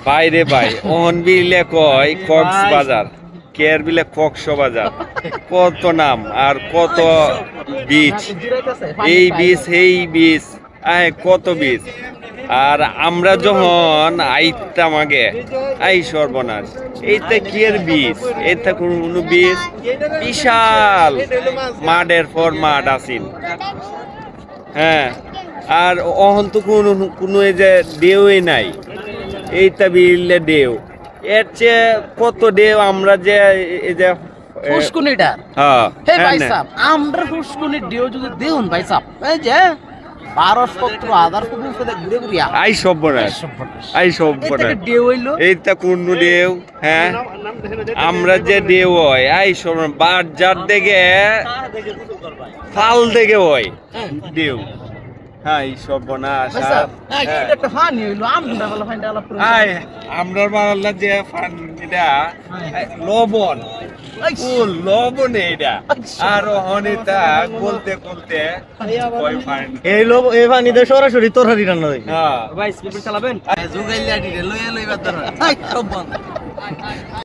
বাইরে ভাই ওহন বিলে কয় কক্সবাজার কের বিলে কক্সবাজার কত নাম আর কত বিচ এই বিচ এই বিচ কত বিচ আর আমরা যখন আইতাম আগে আই সর্বনাশ এইটা কি এর বীজ এইটা কোনো বীজ বিশাল মাঠের পর মাঠ আসিন হ্যাঁ আর অহন তো কোনো এই যে ঢেউই নাই এইটা বিলে ঢেউ এর চেয়ে কত ঢেউ আমরা যে এই যে ফুসকুনিটা হ্যাঁ হে ভাই সাহেব আমরা ফুসকুনি ঢেউ যদি দেউন ভাই সাহেব এই যে 12-17,000 ফুট উপরে ঘুরে ঘুরিয়া আই সর্বনাশ আই সর্বনাশ ঢেউ হইলো এইটা কোন ঢেউ হ্যাঁ আমরা যে ঢেউ হয় আই সর্বনাশ বার যার দেখে ফাল দেখে হয় ঢেউ হ্যাঁ এই সর্বনাশ একটা ফানি হইলো আমরা বলা ফাইন্ডা আলাপ করে আমরা বাংলা যে ফান এটা লবণ লবণ এটা আর অনিতা বলতে বলতে এই পানিতে সরাসরি তরকারি রান্না হয় হ্যাঁ ভাই স্পিড চালাবেন জুগাইলা দিলে লইয়া লইবা দরকার সব বন্ধ